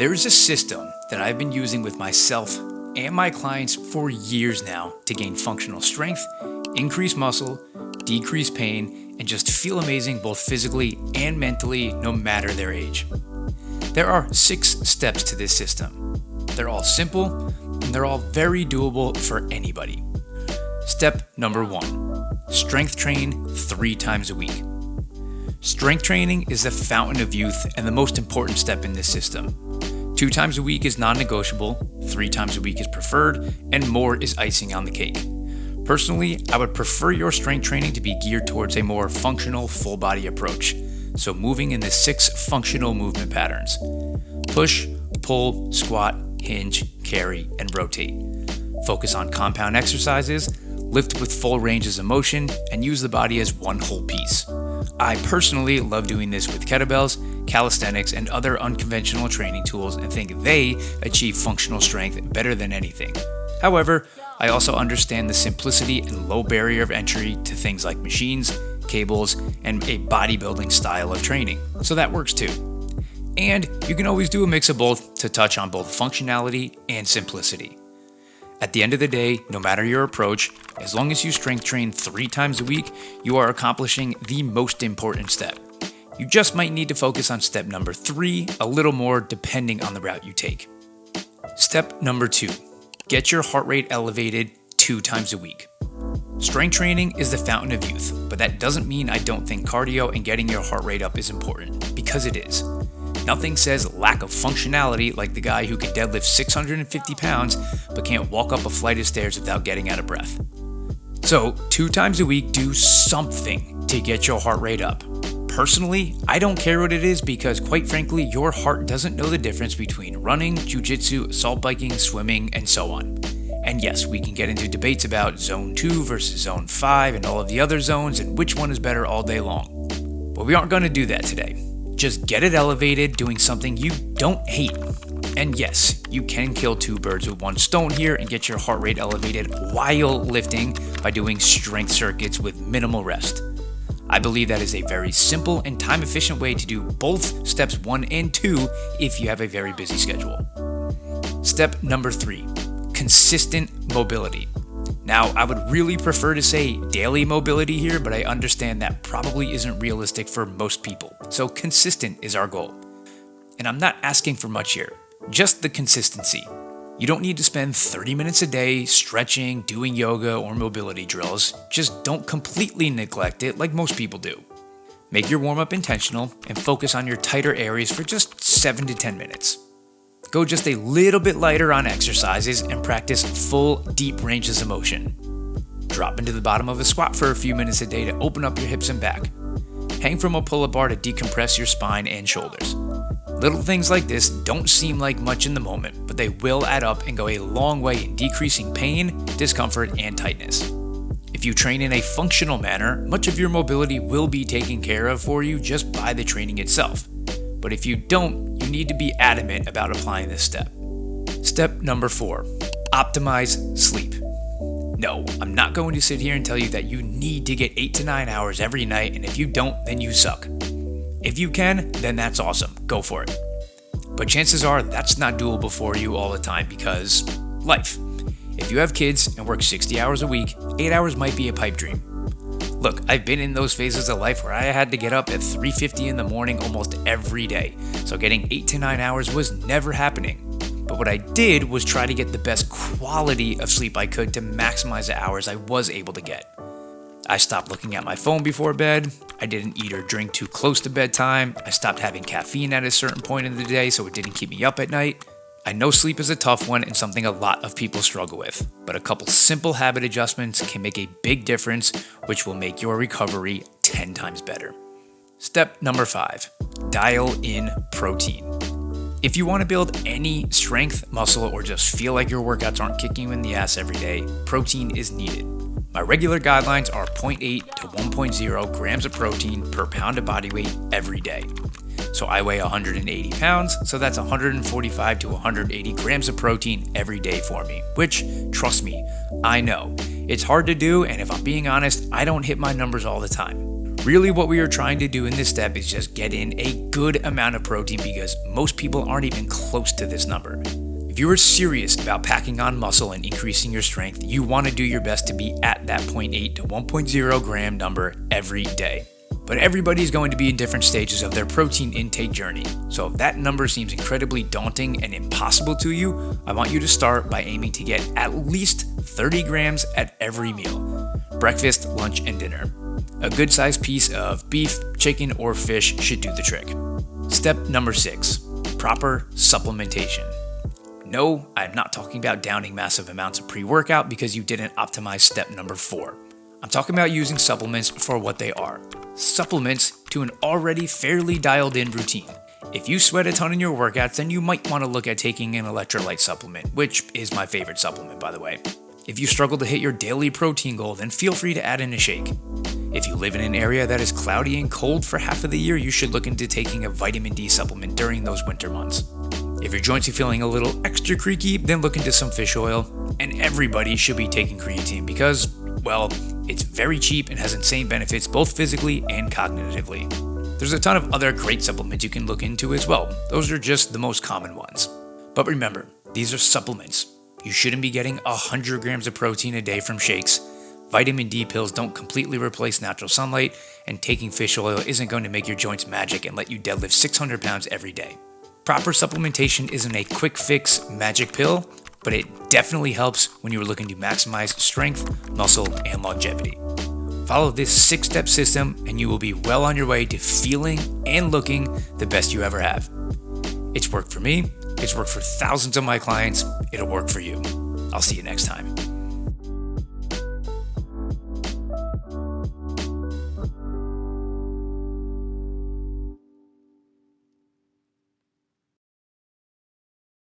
There's a system that I've been using with myself and my clients for years now to gain functional strength, increase muscle, decrease pain, and just feel amazing both physically and mentally no matter their age. There are 6 steps to this system. They're all simple and they're all very doable for anybody. Step number 1, strength train 3 times a week. Strength training is the fountain of youth and the most important step in this system. 2 times a week is non-negotiable, 3 times a week is preferred, and more is icing on the cake. Personally, I would prefer your strength training to be geared towards a more functional full body approach, so moving in the 6 functional movement patterns: push, pull, squat, hinge, carry, and rotate. Focus on compound exercises, lift with full ranges of motion, and use the body as one whole piece. I personally love doing this with kettlebells, calisthenics, and other unconventional training tools and think they achieve functional strength better than anything. However, I also understand the simplicity and low barrier of entry to things like machines, cables, and a bodybuilding style of training, so that works too. And you can always do a mix of both to touch on both functionality and simplicity. At the end of the day, no matter your approach, as long as you strength train 3 times a week, you are accomplishing the most important step. You just might need to focus on step number 3 a little more depending on the route you take. Step number 2, get your heart rate elevated 2 times a week. Strength training is the fountain of youth, but that doesn't mean I don't think cardio and getting your heart rate up is important, because it is. Nothing says lack of functionality like the guy who can deadlift 650 pounds but can't walk up a flight of stairs without getting out of breath. So 2 times a week, do something to get your heart rate up. Personally, I don't care what it is because quite frankly, your heart doesn't know the difference between running, jiu-jitsu, assault biking, swimming, and so on. And yes, we can get into debates about zone 2 versus zone 5 and all of the other zones and which one is better all day long. But we aren't going to do that today. Just get it elevated doing something you don't hate. And yes, you can kill 2 birds with 1 stone here and get your heart rate elevated while lifting by doing strength circuits with minimal rest. I believe that is a very simple and time-efficient way to do both steps 1 and 2 if you have a very busy schedule. Step number 3, consistent mobility. Now, I would really prefer to say daily mobility here, but I understand that probably isn't realistic for most people. So consistent is our goal. And I'm not asking for much here, just the consistency. You don't need to spend 30 minutes a day stretching, doing yoga, or mobility drills. Just don't completely neglect it like most people do. Make your warm-up intentional and focus on your tighter areas for just 7 to 10 minutes. Go just a little bit lighter on exercises and practice full, deep ranges of motion. Drop into the bottom of a squat for a few minutes a day to open up your hips and back. Hang from a pull-up bar to decompress your spine and shoulders. Little things like this don't seem like much in the moment, but they will add up and go a long way in decreasing pain, discomfort, and tightness. If you train in a functional manner, much of your mobility will be taken care of for you just by the training itself. But if you don't, you need to be adamant about applying this step. Step number 4, optimize sleep. No, I'm not going to sit here and tell you that you need to get 8 to 9 hours every night, and if you don't, then you suck. If you can, then that's awesome, go for it. But chances are that's not doable for you all the time because life. If you have kids and work 60 hours a week, 8 hours might be a pipe dream. Look, I've been in those phases of life where I had to get up at 3:50 in the morning almost every day, so getting 8 to 9 hours was never happening. But what I did was try to get the best quality of sleep I could to maximize the hours I was able to get. I stopped looking at my phone before bed, I didn't eat or drink too close to bedtime, I stopped having caffeine at a certain point in the day so it didn't keep me up at night. I know sleep is a tough one and something a lot of people struggle with, but a couple simple habit adjustments can make a big difference, which will make your recovery 10 times better. Step number 5, dial in protein. If you want to build any strength, muscle, or just feel like your workouts aren't kicking you in the ass every day, protein is needed. My regular guidelines are 0.8 to 1.0 grams of protein per pound of body weight every day. So I weigh 180 pounds, so that's 145 to 180 grams of protein every day for me, which, trust me, I know. It's hard to do, and if I'm being honest, I don't hit my numbers all the time. Really, what we are trying to do in this step is just get in a good amount of protein because most people aren't even close to this number. If you are serious about packing on muscle and increasing your strength, you want to do your best to be at that 0.8 to 1.0 gram number every day. But everybody's going to be in different stages of their protein intake journey. So if that number seems incredibly daunting and impossible to you, I want you to start by aiming to get at least 30 grams at every meal: breakfast, lunch, and dinner. A good sized piece of beef, chicken, or fish should do the trick. Step number 6, proper supplementation. No, I'm not talking about downing massive amounts of pre-workout because you didn't optimize step number 4. I'm talking about using supplements for what they are: supplements to an already fairly dialed in routine. If you sweat a ton in your workouts, then you might want to look at taking an electrolyte supplement, which is my favorite supplement, by the way. If you struggle to hit your daily protein goal, then feel free to add in a shake. If you live in an area that is cloudy and cold for half of the year, you should look into taking a vitamin D supplement during those winter months. If your joints are feeling a little extra creaky, then look into some fish oil. And everybody should be taking creatine because, well, it's very cheap and has insane benefits both physically and cognitively. There's a ton of other great supplements you can look into as well. Those are just the most common ones. But remember, these are supplements. You shouldn't be getting 100 grams of protein a day from shakes. Vitamin D pills don't completely replace natural sunlight, and taking fish oil isn't going to make your joints magic and let you deadlift 600 pounds every day. Proper supplementation isn't a quick fix magic pill, but it definitely helps when you're looking to maximize strength, muscle, and longevity. Follow this 6-step system and you will be well on your way to feeling and looking the best you ever have. It's worked for me, it's worked for thousands of my clients, it'll work for you. I'll see you next time.